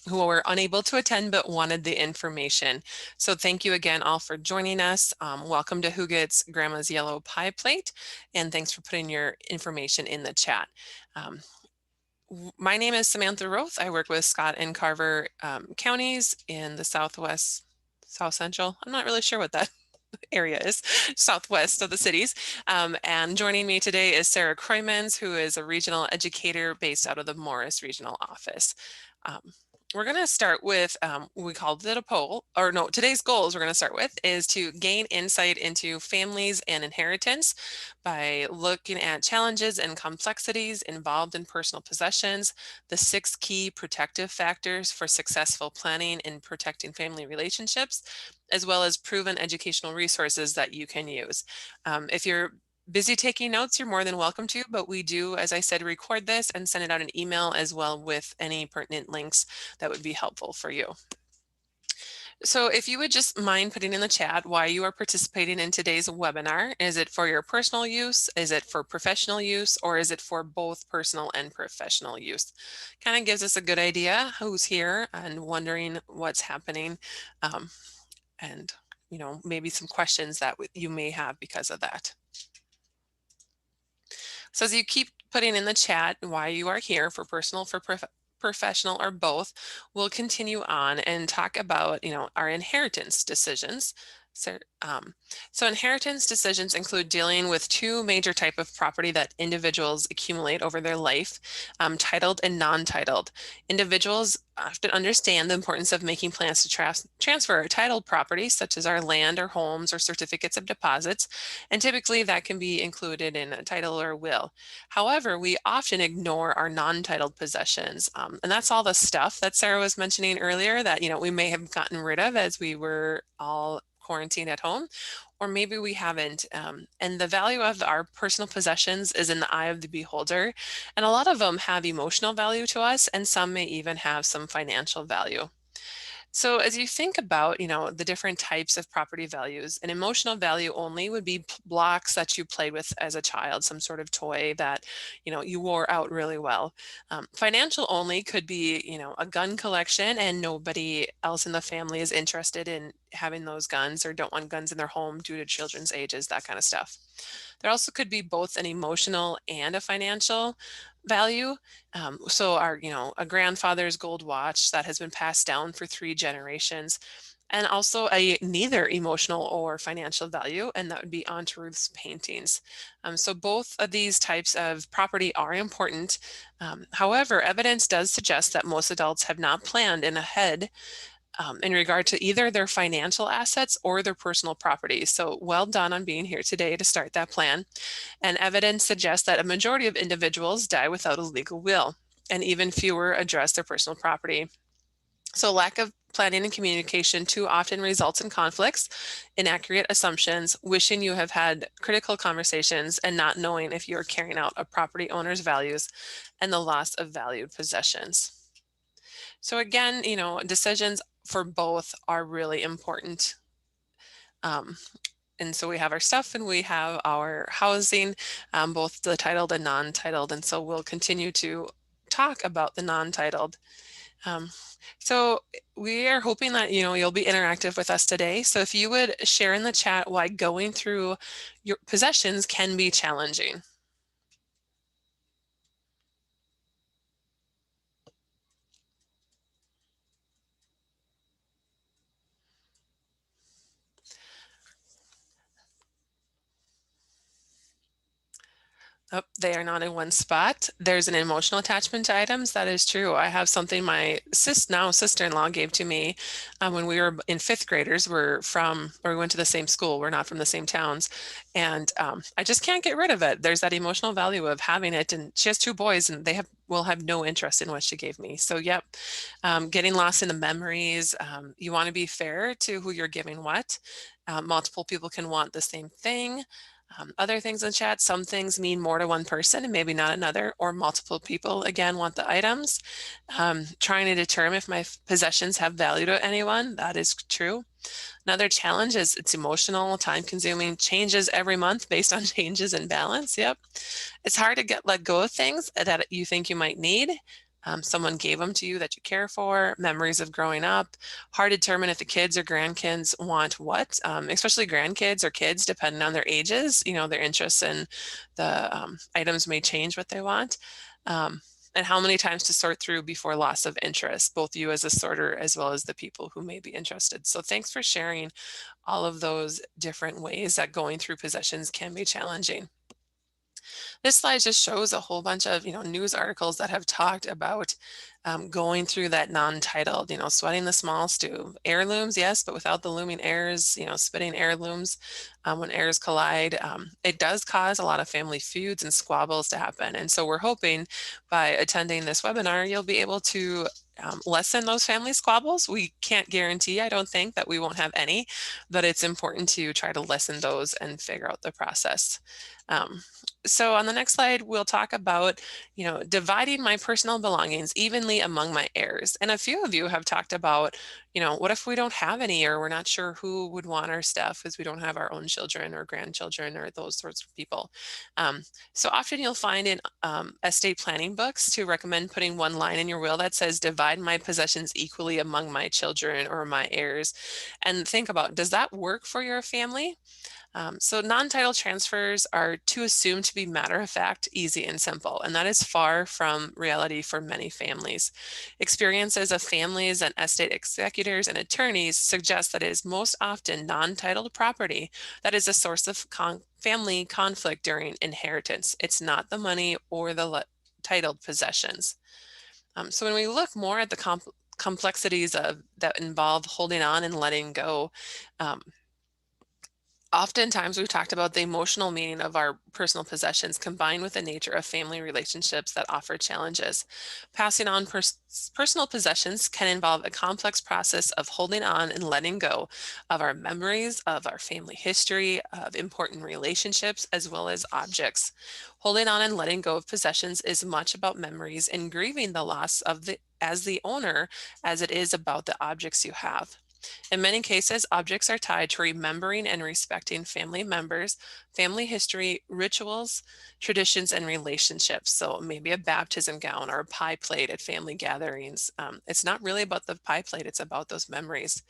who were unable to attend but wanted the information. So thank you again all for joining us. Welcome to Who Gets Grandma's Yellow Pie Plate, and thanks for putting your information in the chat. My name is Samantha Roth. I work with Scott and Carver counties in the Southwest, South Central. I'm not really sure what that area is, southwest of the cities. And joining me today is Sara Croymans, who is a regional educator based out of the Morris Regional Office. We're going to start with, we called it a poll, or no, today's goals we're going to start with is to gain insight into families and inheritance by looking at challenges and complexities involved in personal possessions, the 6 key protective factors for successful planning and protecting family relationships, as well as proven educational resources that you can use. If you're busy taking notes, you're more than welcome to, but we do, as I said, record this and send it out an email as well with any pertinent links that would be helpful for you. So if you would just mind putting in the chat why you are participating in today's webinar. Is it for your personal use? Is it for professional use? Or is it for both personal and professional use? Kind of gives us a good idea who's here and wondering what's happening. And maybe some questions that you may have because of that. So as you keep putting in the chat why you are here, for personal, for professional, or both, we'll continue on and talk about, our inheritance decisions. So inheritance decisions include dealing with 2 major types of property that individuals accumulate over their life, titled and non-titled. Individuals often understand the importance of making plans to transfer our titled property, such as our land or homes or certificates of deposits, and typically that can be included in a title or will. However, we often ignore our non-titled possessions, and that's all the stuff that Sara was mentioning earlier that we may have gotten rid of as we were all quarantined at home, or maybe we haven't. And the value of our personal possessions is in the eye of the beholder. And a lot of them have emotional value to us, and some may even have some financial value. So as you think about, the different types of property values, an emotional value only would be blocks that you played with as a child, some sort of toy that, you wore out really well. Financial only could be, a gun collection and nobody else in the family is interested in having those guns or don't want guns in their home due to children's ages, that kind of stuff. There also could be both an emotional and a financial value. So a grandfather's gold watch that has been passed down for 3 generations, and also a neither emotional or financial value, and that would be Aunt Ruth's paintings. So both of these types of property are important. However, evidence does suggest that most adults have not planned ahead in regard to either their financial assets or their personal property. So well done on being here today to start that plan. And evidence suggests that a majority of individuals die without a legal will, and even fewer address their personal property. So lack of planning and communication too often results in conflicts, inaccurate assumptions, wishing you have had critical conversations, and not knowing if you're carrying out a property owner's values, and the loss of valued possessions. So again, decisions for both are really important. And so we have our stuff and we have our housing, both the titled and non-titled. And so we'll continue to talk about the non-titled. So we are hoping that, you'll be interactive with us today. So if you would share in the chat why going through your possessions can be challenging. Oh, they are not in one spot. There's an emotional attachment to items. That is true. I have something my sister-in-law gave to me when we were in 5th graders. We went to the same school. We're not from the same towns. And I just can't get rid of it. There's that emotional value of having it. And she has 2 boys and they will have no interest in what she gave me. So yep, getting lost in the memories. You want to be fair to who you're giving what. Multiple people can want the same thing. Other things in chat, some things mean more to one person and maybe not another, or multiple people, again, want the items. Trying to determine if my possessions have value to anyone, that is true. Another challenge is it's emotional, time-consuming, changes every month based on changes in balance. Yep. It's hard to let go of things that you think you might need, someone gave them to you that you care for, memories of growing up, hard to determine if the kids or grandkids want what, especially grandkids or kids, depending on their ages, their interests in the items may change what they want. And how many times to sort through before loss of interest, both you as a sorter as well as the people who may be interested. So thanks for sharing all of those different ways that going through possessions can be challenging. This slide just shows a whole bunch of, news articles that have talked about going through that non-titled, sweating the small stew. Heirlooms, yes, but without the looming heirs, splitting heirlooms when heirs collide. It does cause a lot of family feuds and squabbles to happen. And so we're hoping by attending this webinar, you'll be able to lessen those family squabbles. We can't guarantee, I don't think, that we won't have any, but it's important to try to lessen those and figure out the process. So on the next slide, we'll talk about, dividing my personal belongings evenly among my heirs. And a few of you have talked about, what if we don't have any, or we're not sure who would want our stuff because we don't have our own children or grandchildren or those sorts of people. So often you'll find in estate planning books to recommend putting one line in your will that says, divide my possessions equally among my children or my heirs. And think about, does that work for your family? So non-title transfers are to assume to be matter of fact, easy and simple, and that is far from reality for many families. Experiences of families and estate executors and attorneys suggest that it is most often non-titled property that is a source of family conflict during inheritance. It's not the money or the titled possessions. So when we look more at the complexities that involve holding on and letting go, oftentimes, we've talked about the emotional meaning of our personal possessions combined with the nature of family relationships that offer challenges. Passing on personal possessions can involve a complex process of holding on and letting go of our memories, of our family history, of important relationships, as well as objects. Holding on and letting go of possessions is much about memories and grieving the loss of as the owner as it is about the objects you have. In many cases, objects are tied to remembering and respecting family members, family history, rituals, traditions, and relationships. So maybe a baptism gown or a pie plate at family gatherings. It's not really about the pie plate, it's about those memories.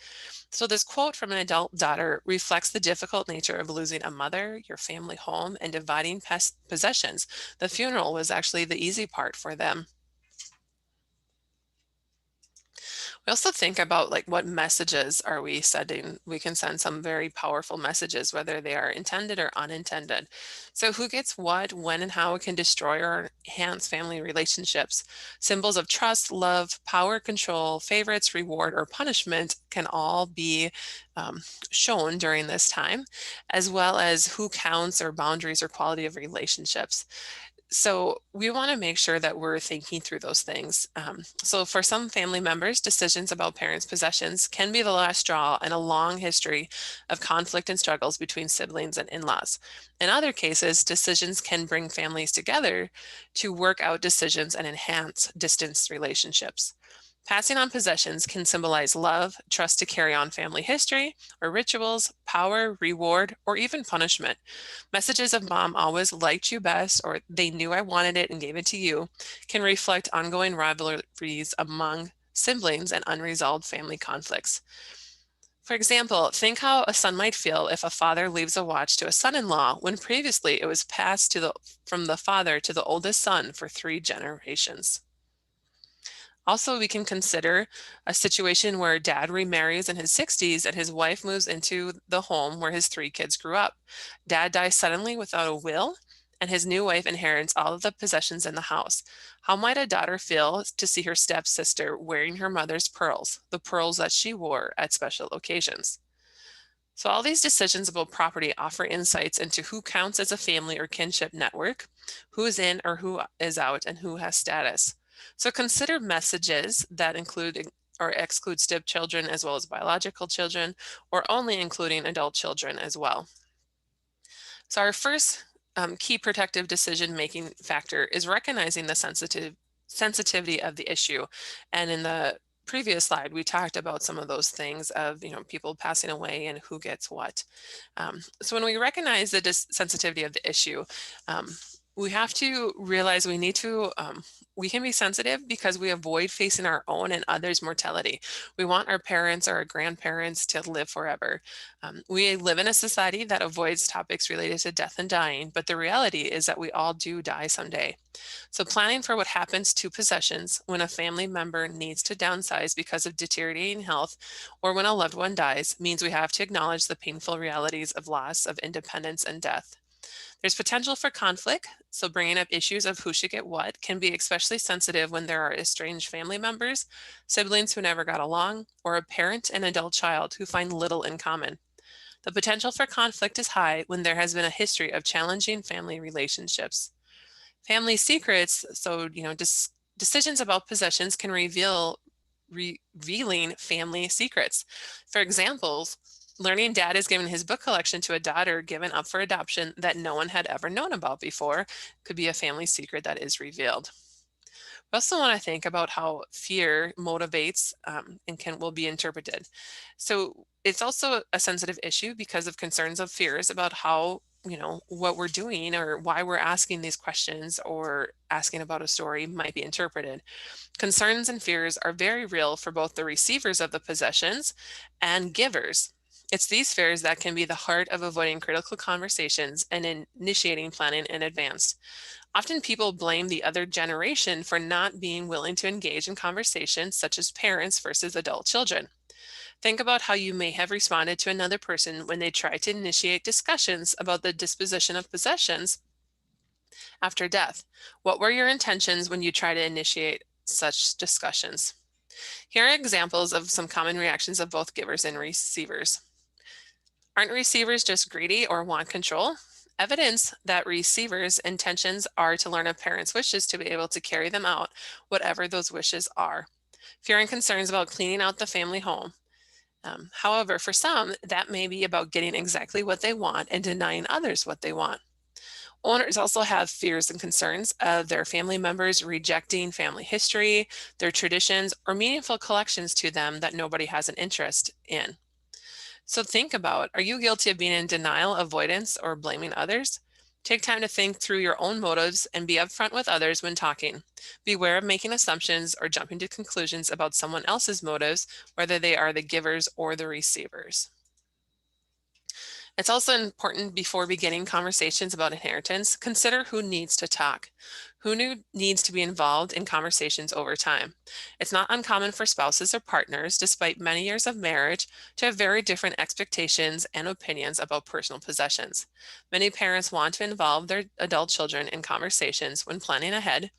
So this quote from an adult daughter reflects the difficult nature of losing a mother, your family home, and dividing possessions. The funeral was actually the easy part for them. We also think about like what messages are we sending? We can send some very powerful messages, whether they are intended or unintended. So who gets what, when, and how it can destroy or enhance family relationships. Symbols of trust, love, power, control, favorites, reward, or punishment can all be shown during this time, as well as who counts or boundaries or quality of relationships. So we want to make sure that we're thinking through those things. So for some family members, decisions about parents' possessions can be the last straw in a long history of conflict and struggles between siblings and in-laws. In other cases, decisions can bring families together to work out decisions and enhance distance relationships. Passing on possessions can symbolize love, trust to carry on family history, or rituals, power, reward, or even punishment. Messages of mom always liked you best, or they knew I wanted it and gave it to you, can reflect ongoing rivalries among siblings and unresolved family conflicts. For example, think how a son might feel if a father leaves a watch to a son-in-law when previously it was passed from the father to the oldest son for 3 generations. Also, we can consider a situation where dad remarries in his 60s and his wife moves into the home where his 3 kids grew up. Dad dies suddenly without a will, and his new wife inherits all of the possessions in the house. How might a daughter feel to see her stepsister wearing her mother's pearls, the pearls that she wore at special occasions? So all these decisions about property offer insights into who counts as a family or kinship network, who is in or who is out, and who has status. So consider messages that include or exclude stepchildren as well as biological children, or only including adult children as well. So our first key protective decision-making factor is recognizing the sensitivity of the issue. And in the previous slide, we talked about some of those things of, people passing away and who gets what. So when we recognize the sensitivity of the issue, We have to realize we can be sensitive because we avoid facing our own and others' mortality. We want our parents or our grandparents to live forever. We live in a society that avoids topics related to death and dying, but the reality is that we all do die someday. So planning for what happens to possessions when a family member needs to downsize because of deteriorating health or when a loved one dies means we have to acknowledge the painful realities of loss of independence and death. There's potential for conflict, so bringing up issues of who should get what can be especially sensitive when there are estranged family members, siblings who never got along, or a parent and adult child who find little in common. The potential for conflict is high when there has been a history of challenging family relationships. Family secrets, decisions about possessions can revealing family secrets. For examples, learning dad is giving his book collection to a daughter given up for adoption that no one had ever known about before could be a family secret that is revealed. We also want to think about how fear motivates and will be interpreted. So it's also a sensitive issue because of concerns of fears about how what we're doing or why we're asking these questions or asking about a story might be interpreted. Concerns and fears are very real for both the receivers of the possessions and givers. It's these fears that can be the heart of avoiding critical conversations and initiating planning in advance. Often people blame the other generation for not being willing to engage in conversations such as parents versus adult children. Think about how you may have responded to another person when they tried to initiate discussions about the disposition of possessions after death. What were your intentions when you tried to initiate such discussions? Here are examples of some common reactions of both givers and receivers. Aren't receivers just greedy or want control? Evidence that receivers' intentions are to learn a parent's wishes to be able to carry them out, whatever those wishes are. Fear and concerns about cleaning out the family home. However, for some, that may be about getting exactly what they want and denying others what they want. Owners also have fears and concerns of their family members rejecting family history, their traditions, or meaningful collections to them that nobody has an interest in. So think about, are you guilty of being in denial, avoidance, or blaming others? Take time to think through your own motives and be upfront with others when talking. Beware of making assumptions or jumping to conclusions about someone else's motives, whether they are the givers or the receivers. It's also important before beginning conversations about inheritance, consider who needs to talk. Needs to be involved in conversations over time. It's not uncommon for spouses or partners, despite many years of marriage, to have very different expectations and opinions about personal possessions. Many parents want to involve their adult children in conversations when planning ahead,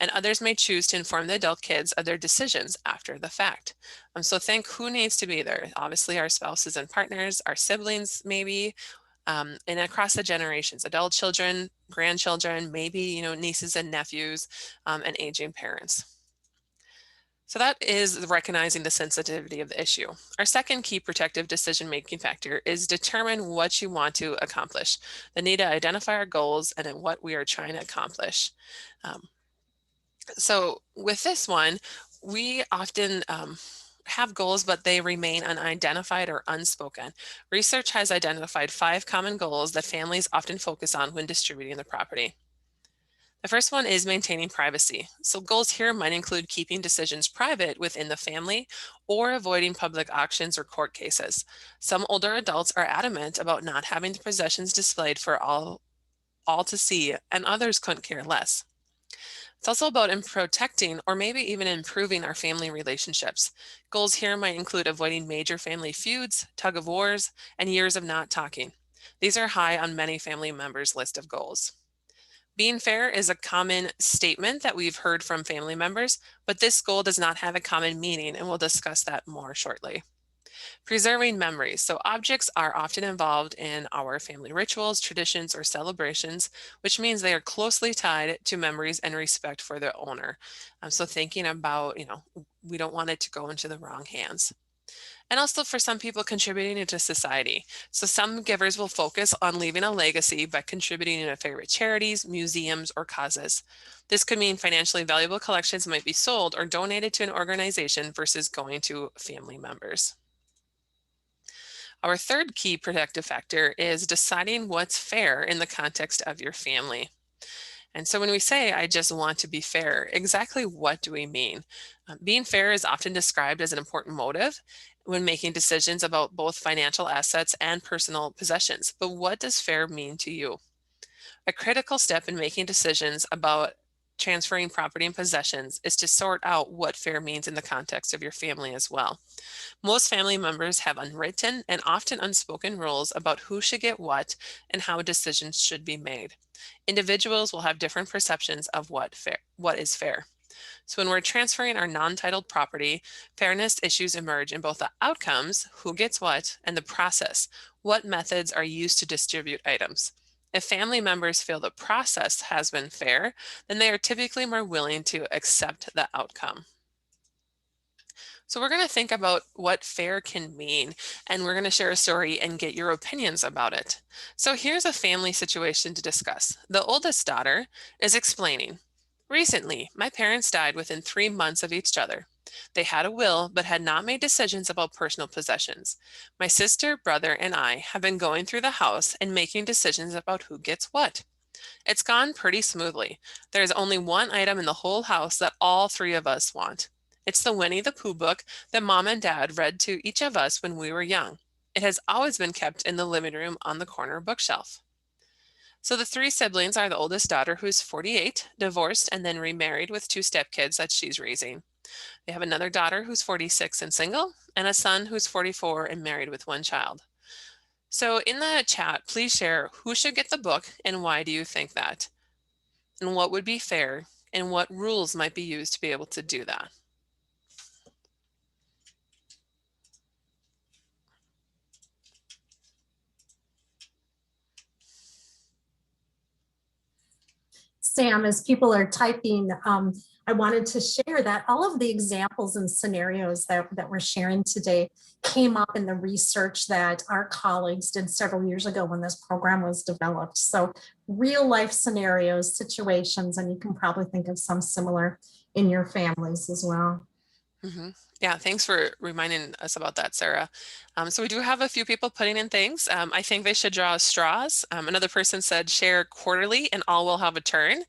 and others may choose to inform the adult kids of their decisions after the fact. So think who needs to be there. Obviously, our spouses and partners, our siblings, maybe, and across the generations, adult children, grandchildren, maybe nieces and nephews, and aging parents. So that is recognizing the sensitivity of the issue. Our second key protective decision-making factor is determine what you want to accomplish. The need to identify our goals and then what we are trying to accomplish. Um, so with this one, we often have goals, but they remain unidentified or unspoken. Research has identified 5 common goals that families often focus on when distributing the property. The first one is maintaining privacy. So goals here might include keeping decisions private within the family or avoiding public auctions or court cases. Some older adults are adamant about not having the possessions displayed for all to see, and others couldn't care less. It's also about protecting or maybe even improving our family relationships. Goals here might include avoiding major family feuds, tug of wars, and years of not talking. These are high on many family members' list of goals. Being fair is a common statement that we've heard from family members, but this goal does not have a common meaning, and we'll discuss that more shortly. Preserving memories. So objects are often involved in our family rituals, traditions, or celebrations, which means they are closely tied to memories and respect for their owner. So thinking about, we don't want it to go into the wrong hands. And also for some people contributing to society. So some givers will focus on leaving a legacy by contributing to favorite charities, museums, or causes. This could mean financially valuable collections might be sold or donated to an organization versus going to family members. Our third key protective factor is deciding what's fair in the context of your family. And so when we say, I just want to be fair, exactly what do we mean? Being fair is often described as an important motive when making decisions about both financial assets and personal possessions. But what does fair mean to you? A critical step in making decisions about transferring property and possessions is to sort out what fair means in the context of your family as well. Most family members have unwritten and often unspoken rules about who should get what and how decisions should be made. Individuals will have different perceptions of what is fair. So when we're transferring our non-titled property, fairness issues emerge in both the outcomes, who gets what, and the process, what methods are used to distribute items. If family members feel the process has been fair, then they are typically more willing to accept the outcome. So we're going to think about what fair can mean, and we're going to share a story and get your opinions about it. So here's a family situation to discuss. The oldest daughter is explaining, recently, my parents died within 3 months of each other. They had a will, but had not made decisions about personal possessions. My sister, brother, and I have been going through the house and making decisions about who gets what. It's gone pretty smoothly. There's only one item in the whole house that all three of us want. It's the Winnie the Pooh book that Mom and Dad read to each of us when we were young. It has always been kept in the living room on the corner bookshelf. So the three siblings are the oldest daughter, who's 48, divorced, and then remarried with two stepkids that she's raising. They have another daughter who's 46 and single, and a son who's 44 and married with one child. So in the chat, please share who should get the book and why do you think that? And what would be fair and what rules might be used to be able to do that? Sam, as people are typing, I wanted to share that all of the examples and scenarios that we're sharing today came up in the research that our colleagues did several years ago when this program was developed. So real life scenarios, situations, and you can probably think of some similar in your families as well. Mm-hmm. Yeah, thanks for reminding us about that, Sarah. So we do have a few people putting in things. I think they should draw straws. Another person said share quarterly and all will have a turn.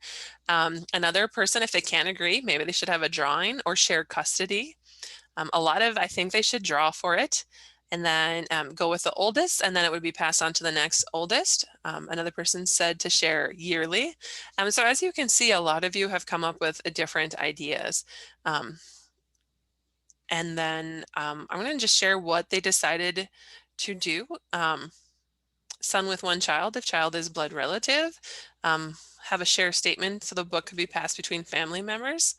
Another person, if they can't agree, maybe they should have a drawing or share custody. I think they should draw for it and then go with the oldest, and then it would be passed on to the next oldest. Another person said to share yearly. So as you can see, a lot of you have come up with different ideas. And then I'm going to just share what they decided to do. Son with one child, if child is blood relative, have a share statement so the book could be passed between family members.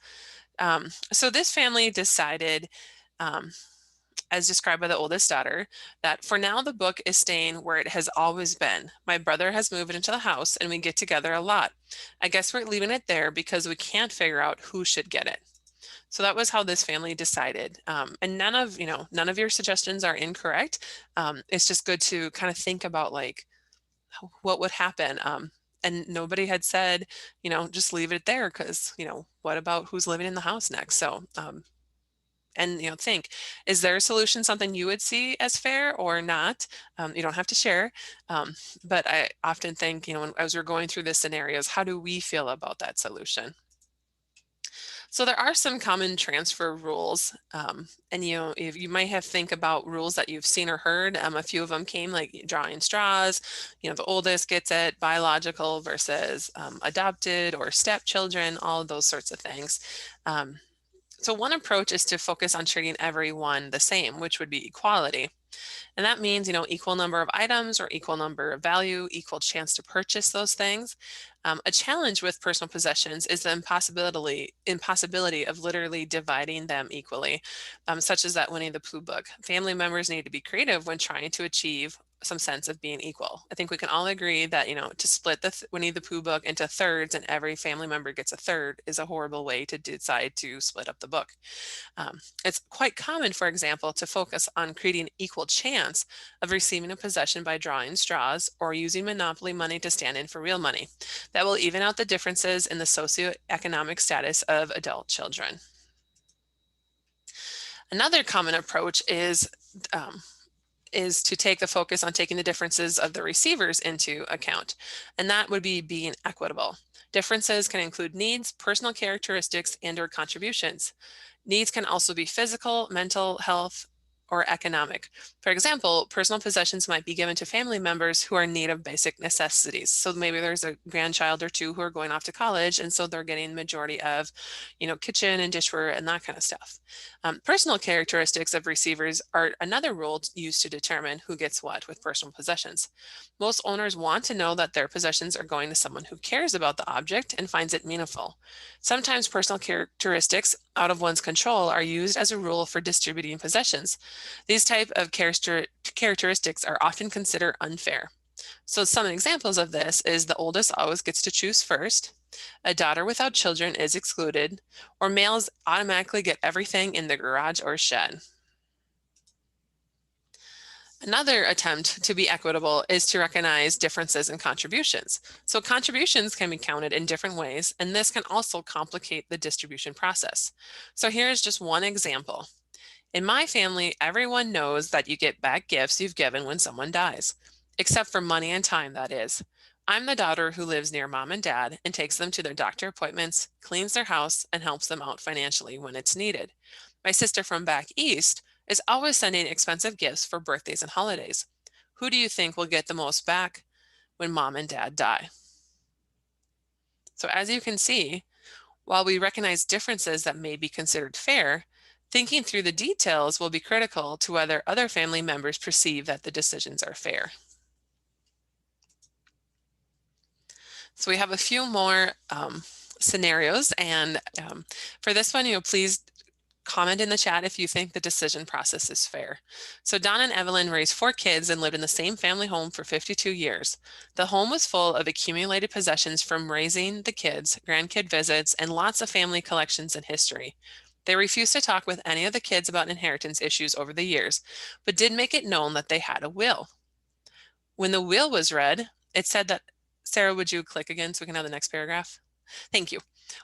So this family decided, as described by the oldest daughter, that for now the book is staying where it has always been. My brother has moved into the house and we get together a lot. I guess we're leaving it there because we can't figure out who should get it. So that was how this family decided. And none of your suggestions are incorrect. It's just good to kind of think about like what would happen. And nobody had said, just leave it there because, what about who's living in the house next? So, and think, is there a solution, something you would see as fair or not? You don't have to share. But I often think, as we're going through the scenarios, how do we feel about that solution? So there are some common transfer rules, and if you might have think about rules that you've seen or heard. A few of them came like drawing straws. The oldest gets it, biological versus adopted or stepchildren, all of those sorts of things. So one approach is to focus on treating everyone the same, which would be equality. And that means, equal number of items or equal number of value, equal chance to purchase those things. A challenge with personal possessions is the impossibility of literally dividing them equally, such as that Winnie the Pooh book. Family members need to be creative when trying to achieve some sense of being equal. I think we can all agree that, to split the Winnie the Pooh book into thirds and every family member gets a third is a horrible way to decide to split up the book. It's quite common, for example, to focus on creating equal chance of receiving a possession by drawing straws or using monopoly money to stand in for real money. That will even out the differences in the socioeconomic status of adult children. Another common approach is to take the focus on taking the differences of the receivers into account, and that would be being equitable. Differences can include needs, personal characteristics, and/or contributions. Needs can also be physical, mental health, or economic. For example, personal possessions might be given to family members who are in need of basic necessities. So maybe there's a grandchild or two who are going off to college, and so they're getting the majority of, kitchen and dishware and that kind of stuff. Personal characteristics of receivers are another rule used to determine who gets what with personal possessions. Most owners want to know that their possessions are going to someone who cares about the object and finds it meaningful. Sometimes personal characteristics out of one's control are used as a rule for distributing possessions. These type of characteristics are often considered unfair. So some examples of this is the oldest always gets to choose first, a daughter without children is excluded, or males automatically get everything in the garage or shed. Another attempt to be equitable is to recognize differences in contributions. So contributions can be counted in different ways, and this can also complicate the distribution process. So here's just one example. In my family, everyone knows that you get back gifts you've given when someone dies, except for money and time, that is. I'm the daughter who lives near mom and dad and takes them to their doctor appointments, cleans their house, and helps them out financially when it's needed. My sister from back east is always sending expensive gifts for birthdays and holidays. Who do you think will get the most back when mom and dad die? So as you can see, while we recognize differences that may be considered fair, thinking through the details will be critical to whether other family members perceive that the decisions are fair. So we have a few more scenarios, and for this one, please comment in the chat if you think the decision process is fair. So Don and Evelyn raised 4 kids and lived in the same family home for 52 years. The home was full of accumulated possessions from raising the kids, grandkid visits, and lots of family collections and history. They refused to talk with any of the kids about inheritance issues over the years, but did make it known that they had a will. When the will was read, it said that, Sarah, would you click again so we can have the next paragraph? Thank you.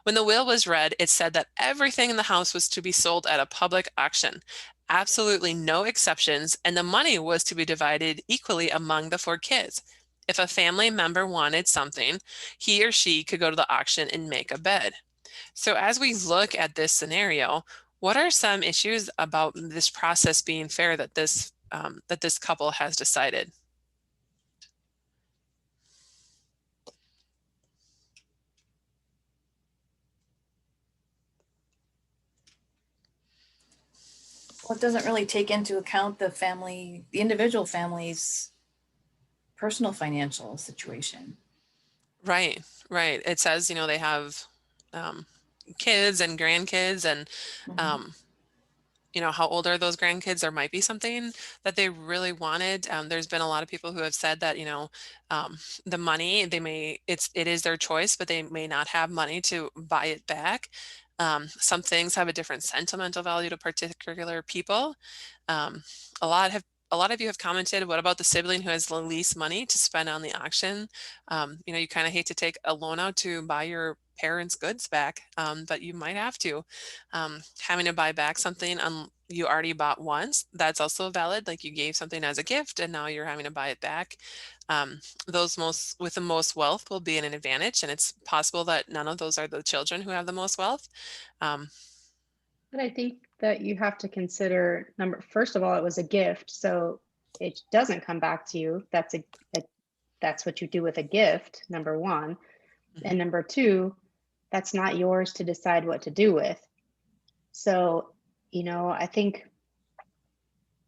When the will was read, it said that everything in the house was to be sold at a public auction, absolutely no exceptions, and the money was to be divided equally among the 4 kids. If a family member wanted something, he or she could go to the auction and make a bid. So as we look at this scenario, what are some issues about this process being fair that this couple has decided? Well, it doesn't really take into account the individual family's personal financial situation. Right, right. It says, they have kids and grandkids, and how old are those grandkids? There might be something that they really wanted. There's been a lot of people who have said that, the money, it is their choice, but they may not have money to buy it back. Some things have a different sentimental value to particular people. Um, a lot of you have commented, what about the sibling who has the least money to spend on the auction? You kind of hate to take a loan out to buy your parents' goods back, but you might have to. Having to buy back something you already bought once, that's also valid. Like you gave something as a gift and now you're having to buy it back. Those with the most wealth will be an advantage, and it's possible that none of those are the children who have the most wealth. But I think that you have to consider first of all, it was a gift, so it doesn't come back to you. That's what you do with a gift, number one. And number two, that's not yours to decide what to do with. So, I think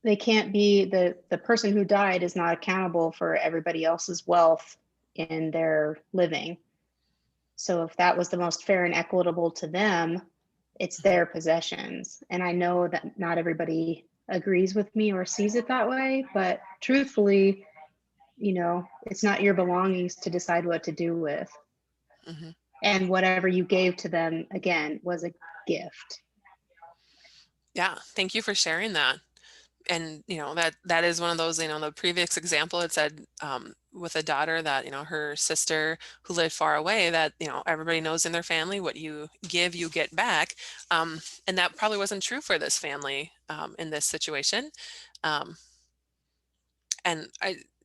they can't be the person who died is not accountable for everybody else's wealth in their living. So if that was the most fair and equitable to them, it's their possessions. And I know that not everybody agrees with me or sees it that way, but truthfully, it's not your belongings to decide what to do with. Mm-hmm. And whatever you gave to them, again, was a gift. Yeah, thank you for sharing that. And that is one of those, the previous example, it said with a daughter that her sister who lived far away, that everybody knows in their family, what you give you get back, and that probably wasn't true for this family in this situation. And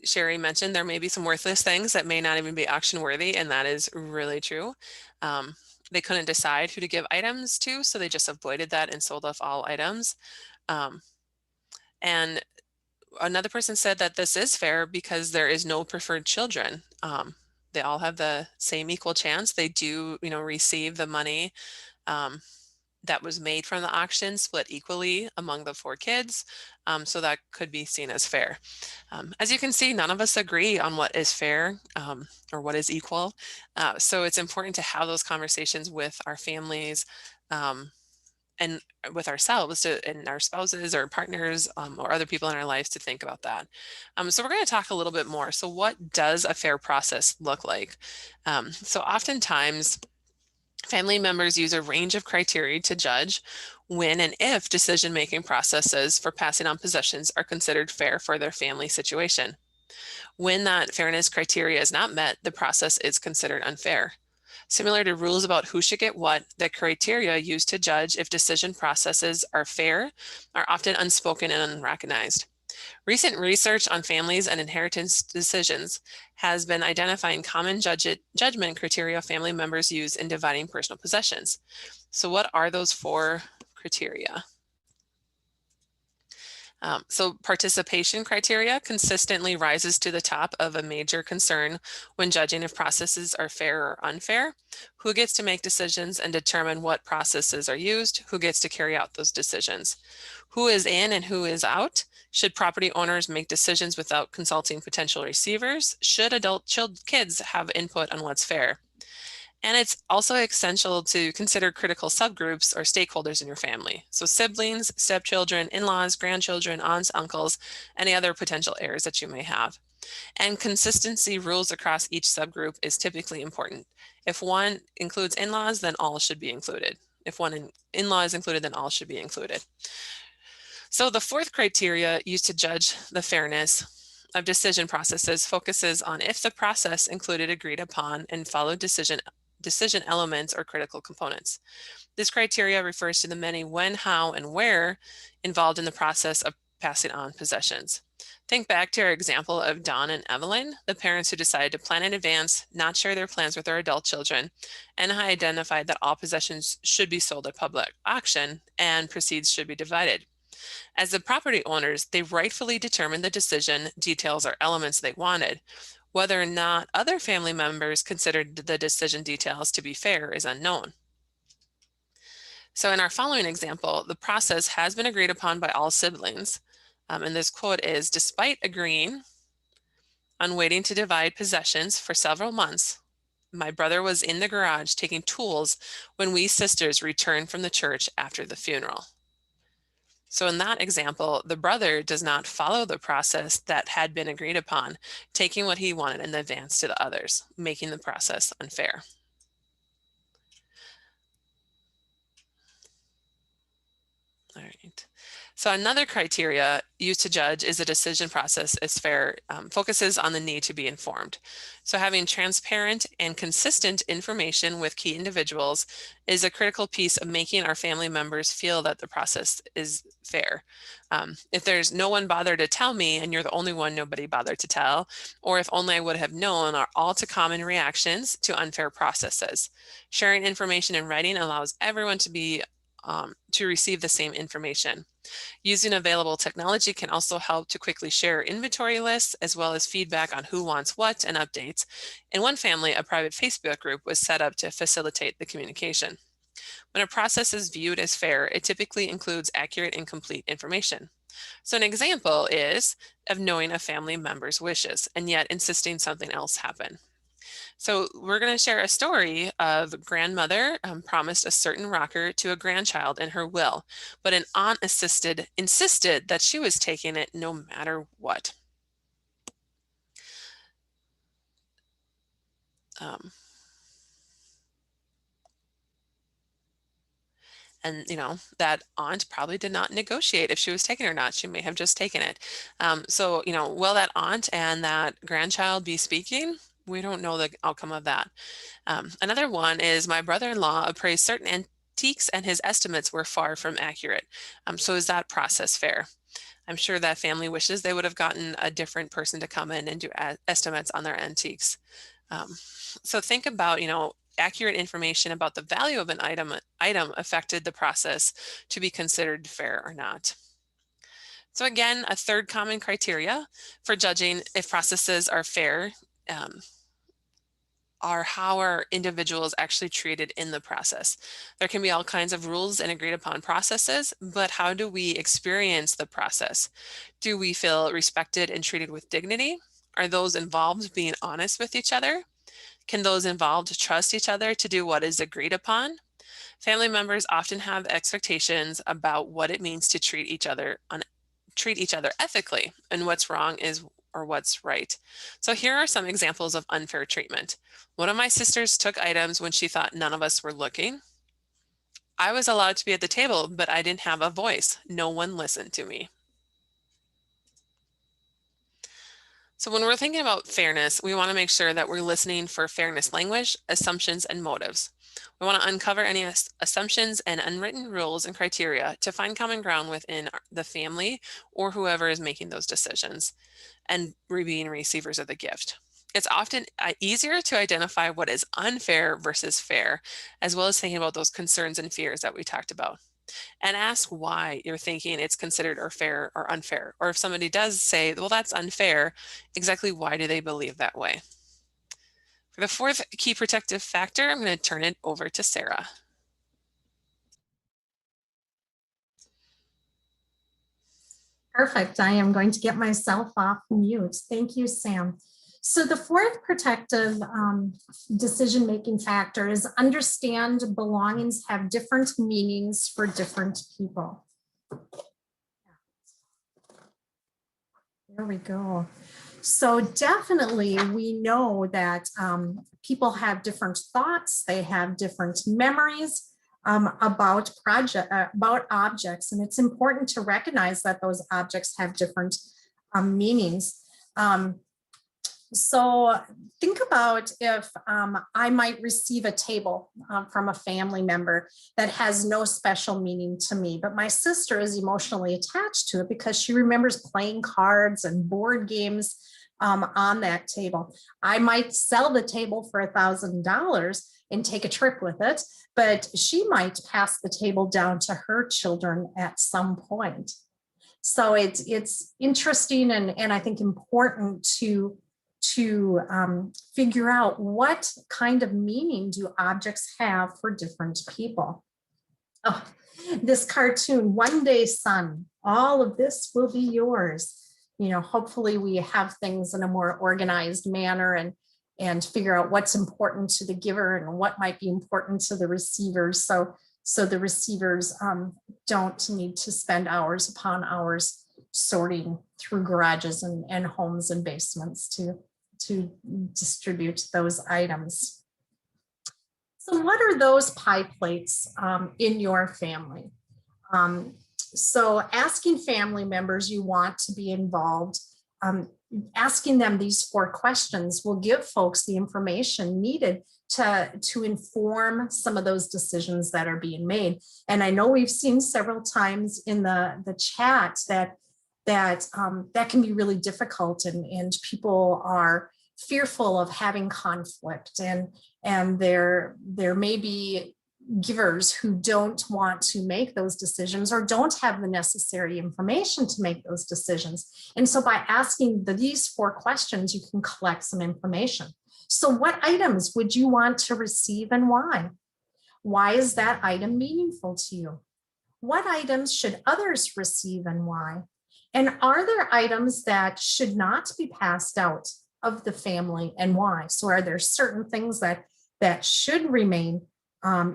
Sherry mentioned there may be some worthless things that may not even be auction worthy, and that is really true. They couldn't decide who to give items to, so they just avoided that and sold off all items. And another person said that this is fair because there is no preferred children. They all have the same equal chance. They do, receive the money that was made from the auction split equally among the 4 kids. So that could be seen as fair. As you can see, none of us agree on what is fair or what is equal. So it's important to have those conversations with our families and with ourselves and our spouses or partners or other people in our lives to think about that. So we're going to talk a little bit more. So what does a fair process look like? So oftentimes, family members use a range of criteria to judge when and if decision-making processes for passing on possessions are considered fair for their family situation. When that fairness criteria is not met, the process is considered unfair. Similar to rules about who should get what, the criteria used to judge if decision processes are fair are often unspoken and unrecognized. Recent research on families and inheritance decisions has been identifying common judgment criteria family members use in dividing personal possessions. So what are those 4 criteria? So participation criteria consistently rises to the top of a major concern when judging if processes are fair or unfair. Who gets to make decisions and determine what processes are used? Who gets to carry out those decisions? Who is in and who is out? Should property owners make decisions without consulting potential receivers? Should adult kids have input on what's fair? And it's also essential to consider critical subgroups or stakeholders in your family. So siblings, stepchildren, in-laws, grandchildren, aunts, uncles, any other potential heirs that you may have. And consistency rules across each subgroup is typically important. If one includes in-laws, then all should be included. If one in-law is included, then all should be included. So the 4th criteria used to judge the fairness of decision processes focuses on if the process included agreed upon and followed decision elements or critical components. This criteria refers to the many when, how, and where involved in the process of passing on possessions. Think back to our example of Don and Evelyn, the parents who decided to plan in advance, not share their plans with their adult children, and identified that all possessions should be sold at public auction and proceeds should be divided. As the property owners, they rightfully determined the decision, details, or elements they wanted. Whether or not other family members considered the decision details to be fair is unknown. So in our following example, the process has been agreed upon by all siblings. And this quote is, despite agreeing on waiting to divide possessions for several months, my brother was in the garage taking tools when we sisters returned from the church after the funeral. So in that example, the brother does not follow the process that had been agreed upon, taking what he wanted in advance to the others, making the process unfair. All right. So another criteria used to judge is a decision process is fair, focuses on the need to be informed. So having transparent and consistent information with key individuals is a critical piece of making our family members feel that the process is fair. If there's no one bothered to tell me and you're the only one nobody bothered to tell, or if only I would have known, are all too common reactions to unfair processes. Sharing information in writing allows everyone to receive the same information. Using available technology can also help to quickly share inventory lists as well as feedback on who wants what and updates. In one family, a private Facebook group was set up to facilitate the communication. When a process is viewed as fair, it typically includes accurate and complete information. So an example is of knowing a family member's wishes and yet insisting something else happen. So we're going to share a story of a grandmother promised a certain rocker to a grandchild in her will, but an aunt insisted that she was taking it no matter what. And, that aunt probably did not negotiate if she was taking it or not. She may have just taken it. So, will that aunt and that grandchild be speaking? We don't know the outcome of that. Another one is my brother-in-law appraised certain antiques and his estimates were far from accurate. So is that process fair? I'm sure that family wishes they would have gotten a different person to come in and do estimates on their antiques. So think about, accurate information about the value of an item affected the process to be considered fair or not. So again, a third common criteria for judging if processes are fair are how are individuals actually treated in the process. There can be all kinds of rules and agreed upon processes, but how do we experience the process? Do we feel respected and treated with dignity? Are those involved being honest with each other? Can those involved trust each other to do what is agreed upon? Family members often have expectations about what it means to treat each other ethically, and what's wrong is or what's right. So here are some examples of unfair treatment. One of my sisters took items when she thought none of us were looking. I was allowed to be at the table, but I didn't have a voice. No one listened to me. So when we're thinking about fairness, we want to make sure that we're listening for fairness language, assumptions, and motives. We want to uncover any assumptions and unwritten rules and criteria to find common ground within the family or whoever is making those decisions and being receivers of the gift. It's often easier to identify what is unfair versus fair, as well as thinking about those concerns and fears that we talked about. And ask why you're thinking it's considered or fair or unfair. Or if somebody does say, well, that's unfair, exactly why do they believe that way? For the fourth key protective factor, I'm going to turn it over to Sara. Perfect. I am going to get myself off mute. Thank you, Sam. So the fourth protective decision-making factor is understand belongings have different meanings for different people. There we go. So definitely we know that people have different thoughts, they have different memories about objects, and it's important to recognize that those objects have different meanings. So think about if I might receive a table from a family member that has no special meaning to me, but my sister is emotionally attached to it because she remembers playing cards and board games on that table. I might sell the table for $1,000 and take a trip with it, but she might pass the table down to her children at some point. So it's interesting and I think important to figure out what kind of meaning do objects have for different people. Oh, this cartoon, One Day Son, all of this will be yours. Hopefully we have things in a more organized manner and figure out what's important to the giver and what might be important to the receivers. So the receivers don't need to spend hours upon hours sorting through garages and homes and basements to distribute those items. So what are those pie plates in your family? So asking family members you want to be involved, asking them these 4 questions will give folks the information needed to inform some of those decisions that are being made. And I know we've seen several times in the chat that can be really difficult and people are fearful of having conflict and there may be givers who don't want to make those decisions or don't have the necessary information to make those decisions. And so by asking these 4 questions, you can collect some information. So what items would you want to receive and why? Why is that item meaningful to you? What items should others receive and why? And are there items that should not be passed out of the family and why? So are there certain things that should remain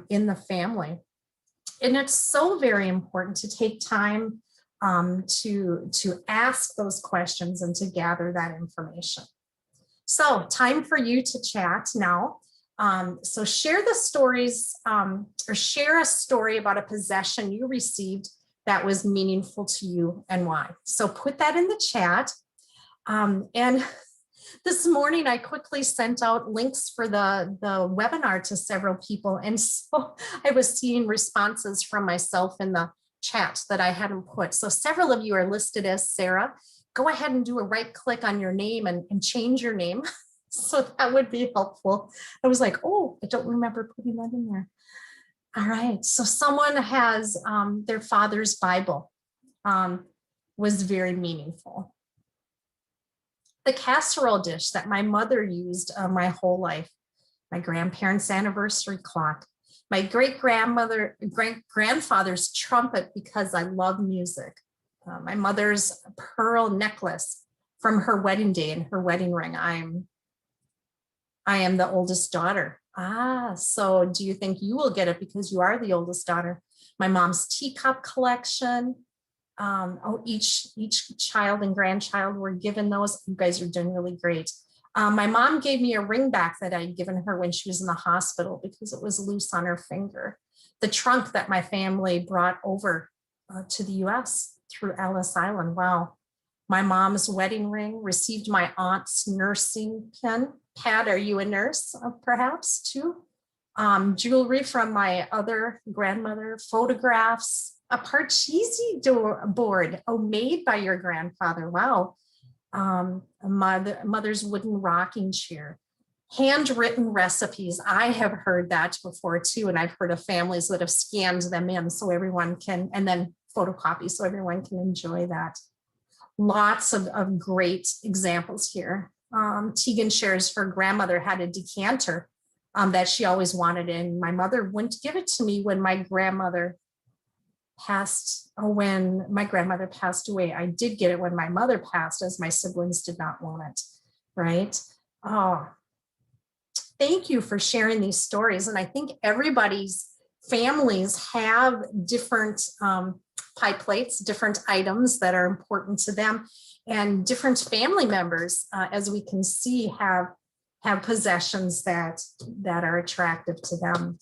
in the family? And it's so very important to take time to ask those questions and to gather that information. So time for you to chat now. So share the stories or share a story about a possession you received that was meaningful to you and why. So put that in the chat. And this morning, I quickly sent out links for the webinar to several people. And so I was seeing responses from myself in the chat that I hadn't put. So several of you are listed as Sara. Go ahead and do a right click on your name and change your name. So that would be helpful. I was like, oh, I don't remember putting that in there. All right, so someone has their father's Bible was very meaningful. The casserole dish that my mother used my whole life, my grandparents' anniversary clock, my great-grandfather's trumpet because I love music, my mother's pearl necklace from her wedding day and her wedding ring. I am the oldest daughter. So do you think you will get it because you are the oldest daughter? My mom's teacup collection. Each child and grandchild were given those. You guys are doing really great. My mom gave me a ring back that I'd given her when she was in the hospital because it was loose on her finger. The trunk that my family brought over to the US through Ellis Island. Wow. My mom's wedding ring, received my aunt's nursing pin. Pat, are you a nurse perhaps too? Jewelry from my other grandmother, photographs, a Parcheesi board, made by your grandfather. Wow. A mother's wooden rocking chair, handwritten recipes. I have heard that before too. And I've heard of families that have scanned them in so everyone can, and then photocopy so everyone can enjoy that. Lots of great examples here. Tegan shares her grandmother had a decanter that she always wanted, and my mother wouldn't give it to me when my grandmother passed, when my grandmother passed away. I did get it when my mother passed, as my siblings did not want it, right? Oh, thank you for sharing these stories. And I think everybody's families have different pie plates, different items that are important to them, and different family members, as we can see, have possessions that are attractive to them.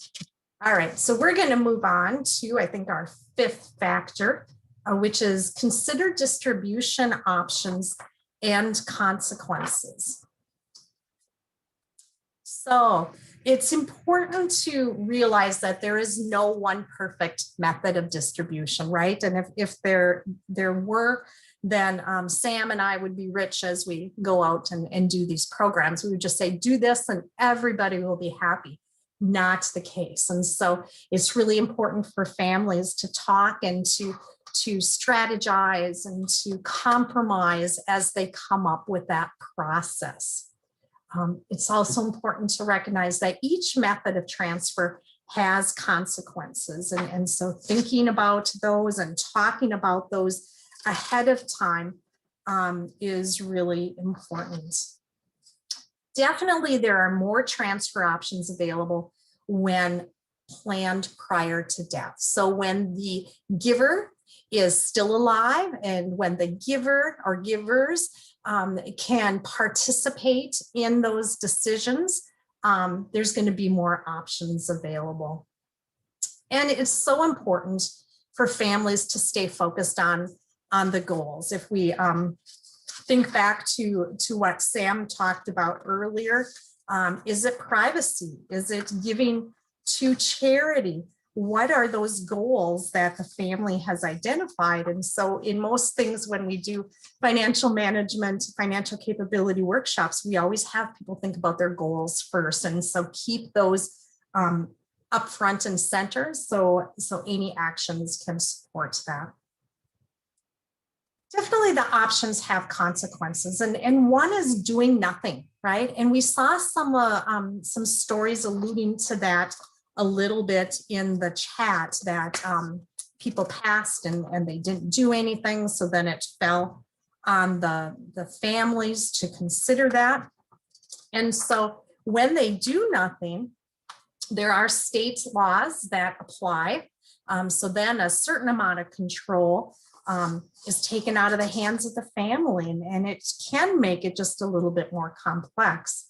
All right, so we're going to move on to, I think, our fifth factor, which is consider distribution options and consequences. So it's important to realize that there is no one perfect method of distribution, right? And if there were, then Sam and I would be rich as we go out and do these programs. We would just say, do this and everybody will be happy. Not the case. And so it's really important for families to talk and to strategize and to compromise as they come up with that process. It's also important to recognize that each method of transfer has consequences. And so thinking about those and talking about those ahead of time is really important. Definitely, there are more transfer options available when planned prior to death. So when the giver is still alive and when the giver or givers can participate in those decisions, there's going to be more options available. And it's so important for families to stay focused on the goals. If we think back to what Sam talked about earlier, is it privacy? Is it giving to charity? What are those goals that the family has identified? And so in most things, when we do financial management, financial capability workshops, we always have people think about their goals first. And so keep those up front and center so any actions can support that. Definitely the options have consequences, and one is doing nothing, right? And we saw some stories alluding to that a little bit in the chat, that people passed and they didn't do anything, so then it fell on the families to consider that. And so when they do nothing, there are state laws that apply. So then a certain amount of control is taken out of the hands of the family, and it can make it just a little bit more complex.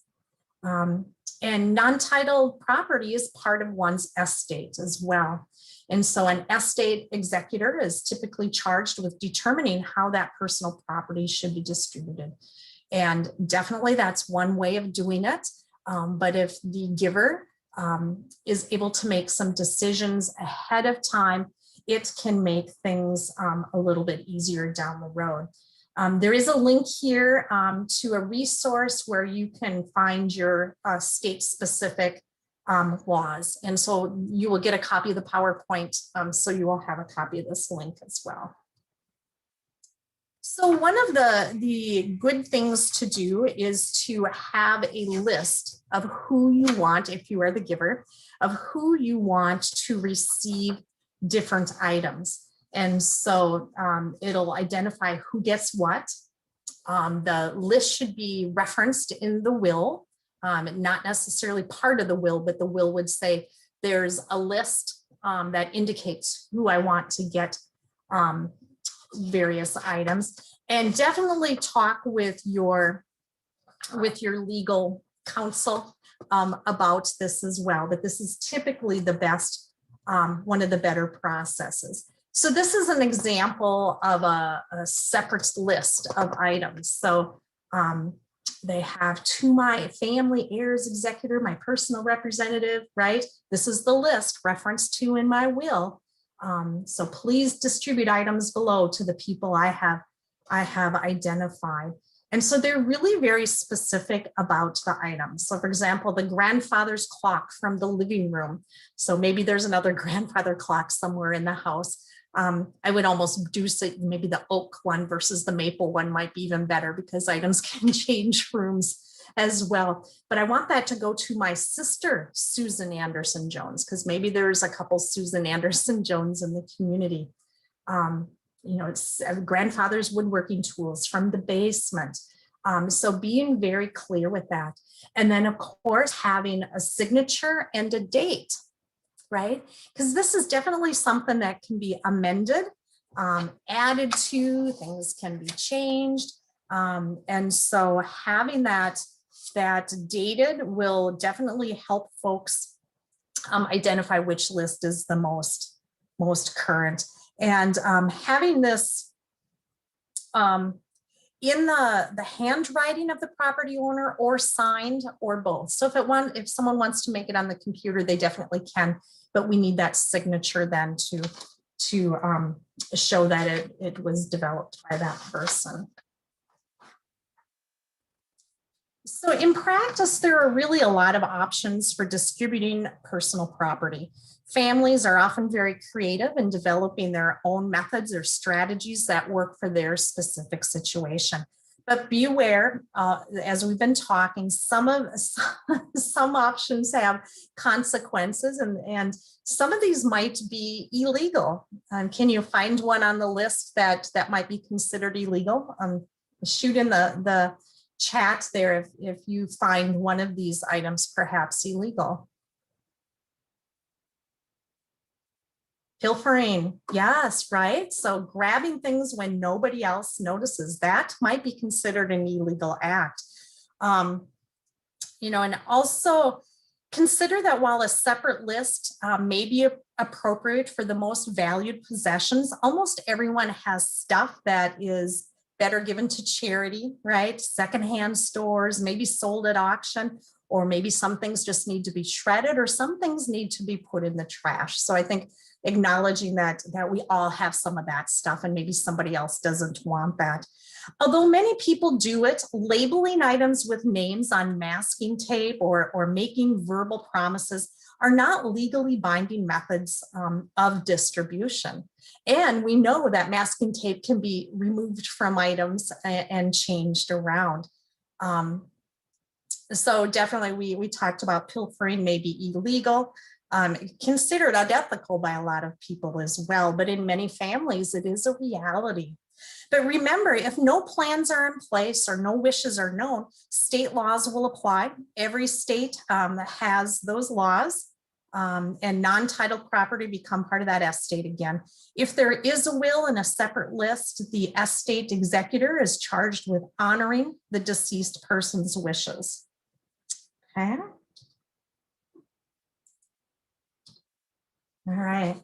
And non-titled property is part of one's estate as well. And so an estate executor is typically charged with determining how that personal property should be distributed. And definitely that's one way of doing it. But if the giver is able to make some decisions ahead of time it can make things a little bit easier down the road. There is a link here to a resource where you can find your state-specific laws. And so you will get a copy of the PowerPoint, so you will have a copy of this link as well. So one of the good things to do is to have a list of who you want, if you are the giver, of who you want to receive different items. And so it'll identify who gets what. The list should be referenced in the will, not necessarily part of the will, but the will would say there's a list that indicates who I want to get various items. And definitely talk with your legal counsel about this as well. But this is typically the best, one of the better processes. So this is an example of a separate list of items. So they have to my family, heirs, executor, my personal representative, right? This is the list referenced to in my will. So please distribute items below to the people I have identified. And so they're really very specific about the items. So for example, the grandfather's clock from the living room. So maybe there's another grandfather clock somewhere in the house. I would almost do say maybe the oak one versus the maple one might be even better because items can change rooms as well. But I want that to go to my sister, Susan Anderson Jones, because maybe there's a couple Susan Anderson Jones in the community. You know, it's grandfather's woodworking tools from the basement. So being very clear with that. And then of course, having a signature and a date, right? Because this is definitely something that can be amended, added to, things can be changed. And so having that dated will definitely help folks identify which list is the most current. And having this in the handwriting of the property owner or signed or both. So if someone wants to make it on the computer, they definitely can, but we need that signature then to show that it was developed by that person. So in practice, there are really a lot of options for distributing personal property. Families are often very creative in developing their own methods or strategies that work for their specific situation. But be aware, as we've been talking, some options have consequences, and some of these might be illegal. Can you find one on the list that might be considered illegal? Shoot in the chat there if you find one of these items perhaps illegal. Pilfering, yes, right? So grabbing things when nobody else notices, that might be considered an illegal act. You know, and also consider that while a separate list may be appropriate for the most valued possessions, almost everyone has stuff that is better given to charity, right? Secondhand stores, maybe sold at auction, or maybe some things just need to be shredded or some things need to be put in the trash. So I think acknowledging that we all have some of that stuff and maybe somebody else doesn't want that. Although many people do it, labeling items with names on masking tape or making verbal promises are not legally binding methods of distribution. And we know that masking tape can be removed from items and changed around. So definitely we talked about pilfering may be illegal, considered unethical by a lot of people as well, but in many families it is a reality. But remember, if no plans are in place or no wishes are known, state laws will apply. Every state has those laws. And non-titled property become part of that estate again. If there is a will in a separate list, the estate executor is charged with honoring the deceased person's wishes. Okay. All right.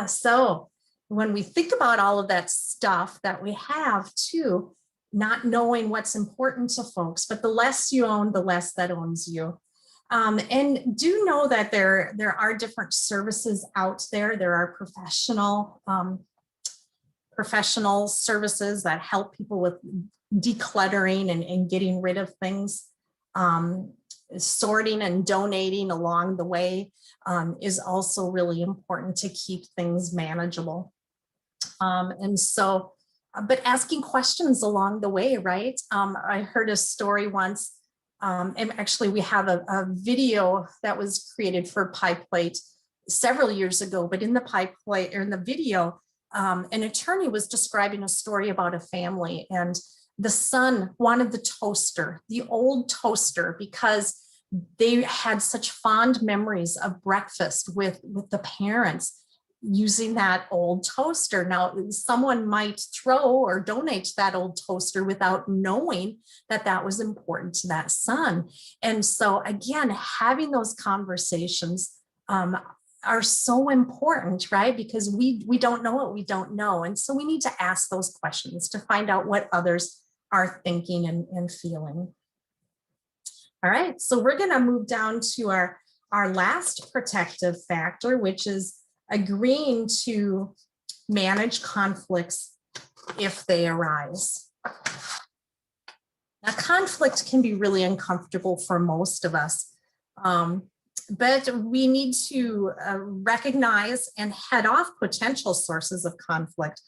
So when we think about all of that stuff that we have too, not knowing what's important to folks, but the less you own, the less that owns you. And do know that there are different services out there. There are professional services that help people with decluttering and getting rid of things. Sorting and donating along the way is also really important to keep things manageable. And so, but asking questions along the way, right? I heard a story once, and actually we have a video that was created for Pie Plate several years ago, but in the Pie Plate, or in the video, an attorney was describing a story about a family, and the son wanted the toaster, the old toaster, because they had such fond memories of breakfast with the parents using that old toaster. Now, someone might throw or donate that old toaster without knowing that that was important to that son. And so again, having those conversations are so important, right? Because we don't know what we don't know. And so we need to ask those questions to find out what others are thinking and feeling. All right, so we're gonna move down to our last protective factor, which is agreeing to manage conflicts if they arise. Now, conflict can be really uncomfortable for most of us, but we need to recognize and head off potential sources of conflict.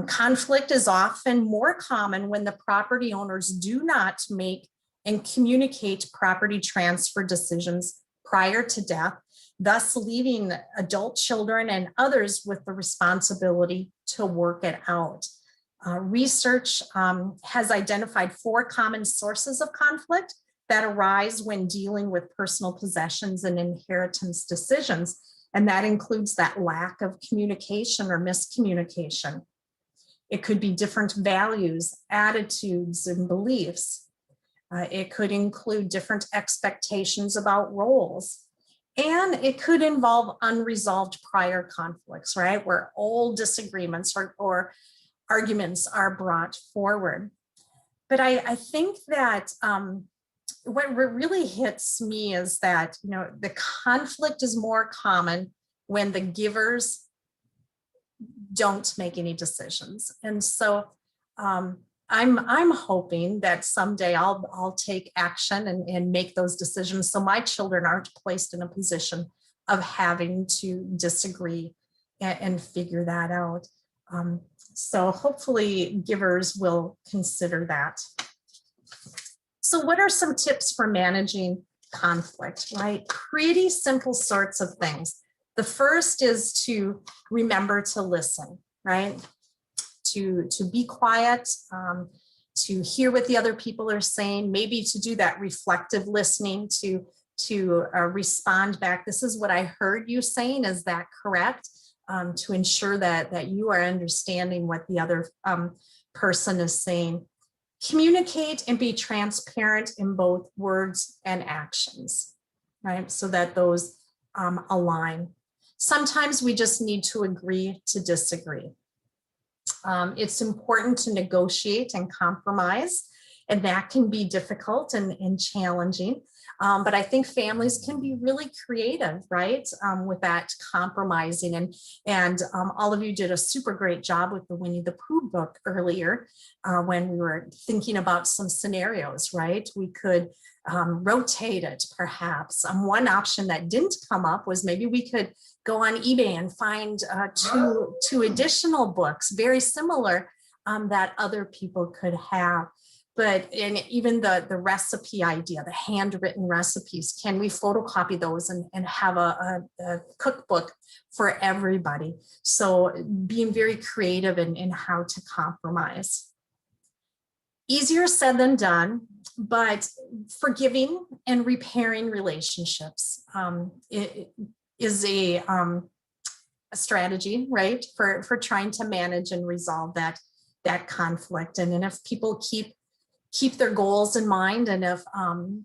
Conflict is often more common when the property owners do not make and communicate property transfer decisions prior to death, thus leaving adult children and others with the responsibility to work it out. Research has identified 4 common sources of conflict that arise when dealing with personal possessions and inheritance decisions, and that includes that lack of communication or miscommunication. It could be different values, attitudes, and beliefs. It could include different expectations about roles. And it could involve unresolved prior conflicts, right? Where old disagreements or arguments are brought forward. But I think that what really hits me is that, you know, the conflict is more common when the givers don't make any decisions. And so I'm hoping that someday I'll take action and make those decisions so my children aren't placed in a position of having to disagree and figure that out. So hopefully givers will consider that. So what are some tips for managing conflict, right? Pretty simple sorts of things. The first is to remember to listen, right? To be quiet, to hear what the other people are saying, maybe to do that reflective listening, to respond back. This is what I heard you saying, is that correct? To ensure that you are understanding what the other person is saying. Communicate and be transparent in both words and actions, right? So that those align. Sometimes we just need to agree to disagree. It's important to negotiate and compromise, and that can be difficult and challenging. But I think families can be really creative, right? With that compromising, and all of you did a super great job with the Winnie the Pooh book earlier when we were thinking about some scenarios, right? We could rotate it perhaps. One option that didn't come up was maybe we could go on eBay and find two additional books very similar that other people could have. But and even the recipe idea, the handwritten recipes, can we photocopy those and have a cookbook for everybody? So being very creative in how to compromise. Easier said than done, but forgiving and repairing relationships is a strategy, right? For trying to manage and resolve that conflict. And if people keep their goals in mind, and if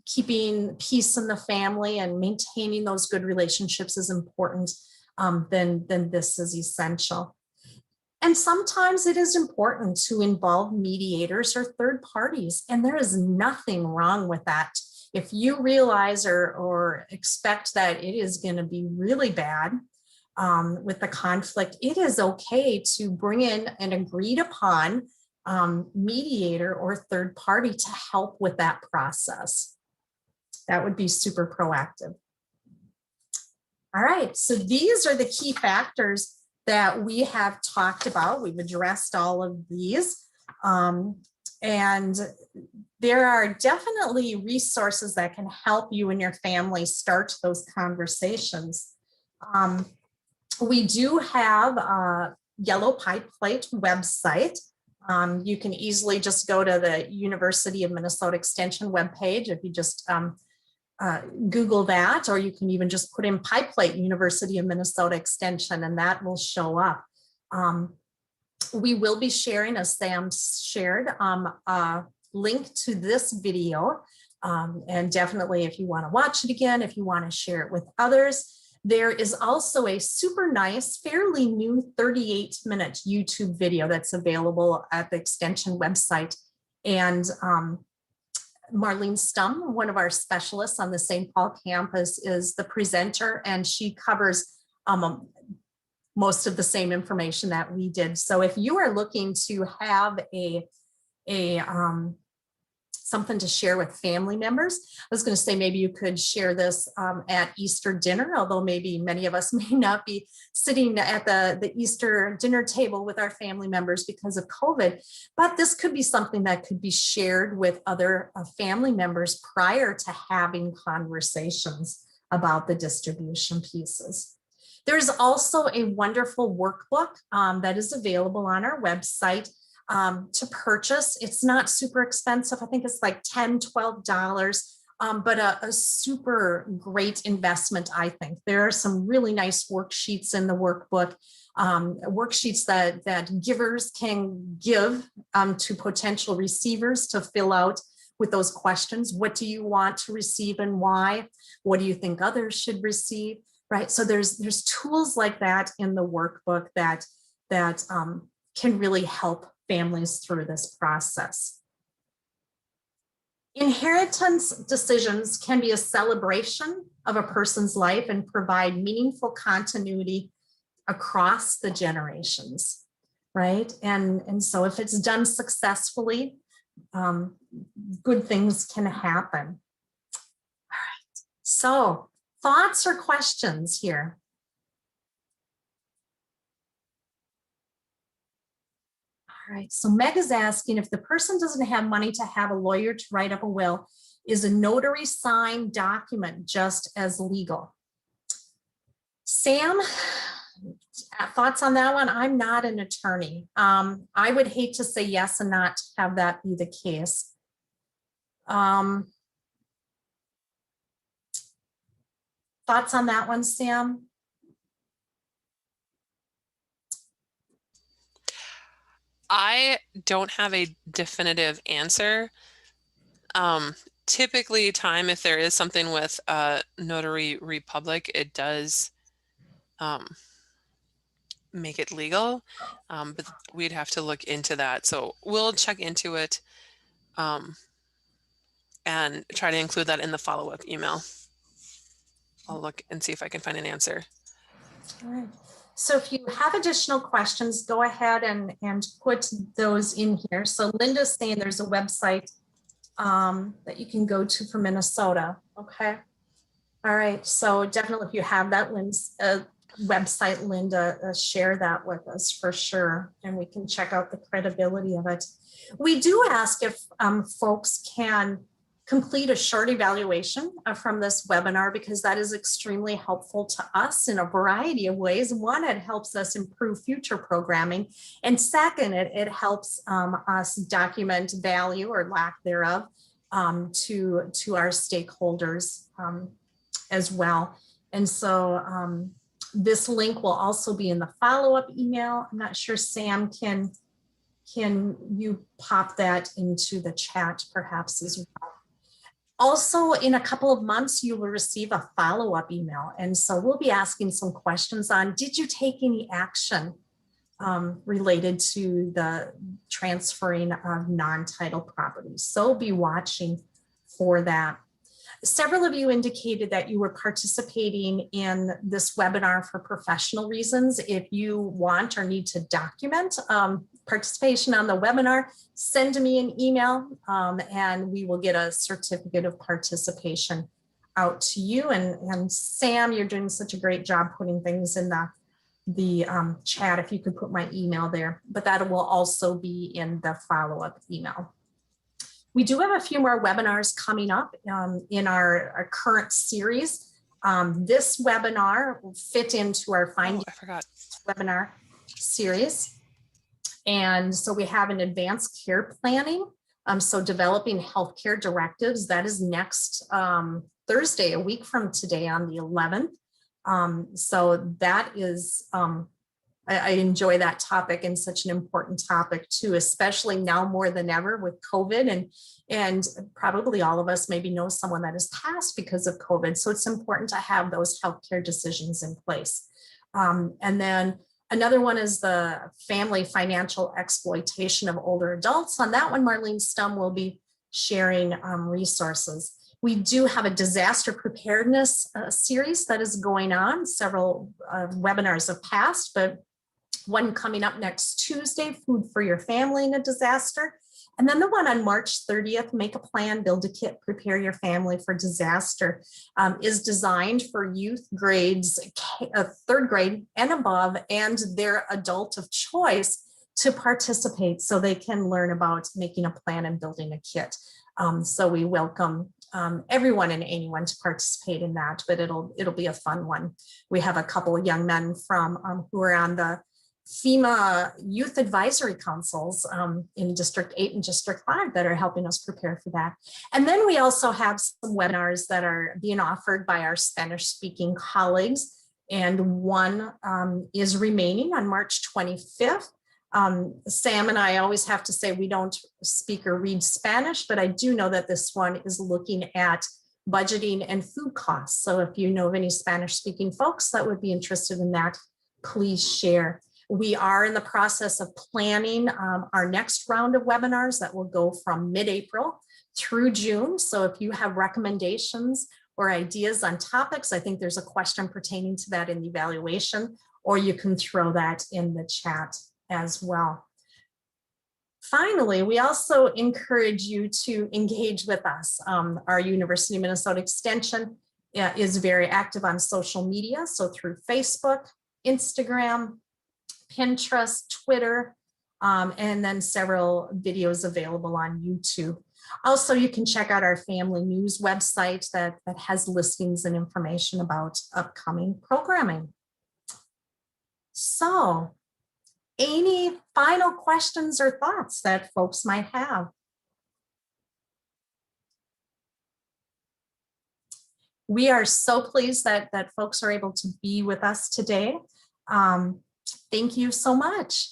keeping peace in the family and maintaining those good relationships is important, then this is essential. And sometimes it is important to involve mediators or third parties, and there is nothing wrong with that. If you realize or expect that it is going to be really bad with the conflict, it is okay to bring in an agreed upon mediator or third party to help with that process. That would be super proactive. All right, so these are the key factors that we have talked about. We've addressed all of these. And there are definitely resources that can help you and your family start those conversations. We do have a Yellow Pie Plate website. You can easily just go to the University of Minnesota Extension webpage if you just Google that, or you can even just put in Pie Plate University of Minnesota Extension and that will show up. We will be sharing, as Sam shared, a link to this video. And definitely if you want to watch it again, if you want to share it with others. There is also a super nice, fairly new 38-minute YouTube video that's available at the Extension website. And Marlene Stum, one of our specialists on the St. Paul campus, is the presenter, and she covers most of the same information that we did. So if you are looking to have something to share with family members, I was going to say maybe you could share this at Easter dinner, although maybe many of us may not be sitting at the Easter dinner table with our family members because of COVID, but this could be something that could be shared with other family members prior to having conversations about the distribution pieces. There's also a wonderful workbook that is available on our website to purchase. It's not super expensive. I think it's like $10, $12, but a super great investment, I think. There are some really nice worksheets in the workbook, worksheets that givers can give to potential receivers to fill out with those questions. What do you want to receive and why? What do you think others should receive? Right. So there's tools like that in the workbook that can really help families through this process. Inheritance decisions can be a celebration of a person's life and provide meaningful continuity across the generations, right? And so if it's done successfully, good things can happen. All right, so thoughts or questions here? All right, so Meg is asking, if the person doesn't have money to have a lawyer to write up a will, is a notary signed document just as legal? Sam, thoughts on that one? I'm not an attorney. I would hate to say yes and not have that be the case. Thoughts on that one, Sam? I don't have a definitive answer. Typically if there is something with a notary republic, it does make it legal, but we'd have to look into that. So we'll check into it and try to include that in the follow-up email. I'll look and see if I can find an answer. All right. So if you have additional questions, go ahead and put those in here. So Linda's saying there's a website that you can go to for Minnesota. Okay. All right. So definitely if you have that website, Linda, share that with us for sure. And we can check out the credibility of it. We do ask if folks can complete a short evaluation from this webinar, because that is extremely helpful to us in a variety of ways. One, it helps us improve future programming. And second, it helps us document value or lack thereof to our stakeholders as well. And so this link will also be in the follow-up email. I'm not sure, Sam, can you pop that into the chat perhaps as well? Also, in a couple of months, you will receive a follow-up email. And so we'll be asking some questions on, did you take any action related to the transferring of non-title properties? So be watching for that. Several of you indicated that you were participating in this webinar for professional reasons. If you want or need to document participation on the webinar, send me an email and we will get a certificate of participation out to you. And Sam, you're doing such a great job putting things in the chat, if you could put my email there, but that will also be in the follow-up email. We do have a few more webinars coming up in our current series. This webinar will fit into our Finding webinar series. And so we have an advanced care planning. So developing healthcare directives, that is next Thursday, a week from today on the 11th. So that is, I enjoy that topic, and such an important topic too, especially now more than ever with COVID, and probably all of us maybe know someone that has passed because of COVID. So it's important to have those healthcare decisions in place. And then another one is the family financial exploitation of older adults. On that one, Marlene Stum will be sharing resources. We do have a disaster preparedness series that is going on. Several webinars have passed, but one coming up next Tuesday, Food for Your Family in a Disaster. And then the one on March 30th, Make a Plan, Build a Kit, Prepare Your Family for Disaster, is designed for youth grades, third grade and above, and their adult of choice to participate so they can learn about making a plan and building a kit. So we welcome everyone and anyone to participate in that, but it'll be a fun one. We have a couple of young men from who are on the FEMA youth advisory councils in District 8 and District 5 that are helping us prepare for that. And then we also have some webinars that are being offered by our Spanish speaking colleagues. And one is remaining on March 25th. Sam and I always have to say we don't speak or read Spanish, but I do know that this one is looking at budgeting and food costs. So if you know of any Spanish speaking folks that would be interested in that, please share. We are in the process of planning our next round of webinars that will go from mid-April through June. So if you have recommendations or ideas on topics, I think there's a question pertaining to that in the evaluation, or you can throw that in the chat as well. Finally, we also encourage you to engage with us. Our University of Minnesota Extension is very active on social media. So through Facebook, Instagram, Pinterest, Twitter, and then several videos available on YouTube. Also, you can check out our family news website that has listings and information about upcoming programming. So, any final questions or thoughts that folks might have? We are so pleased that folks are able to be with us today. Thank you so much.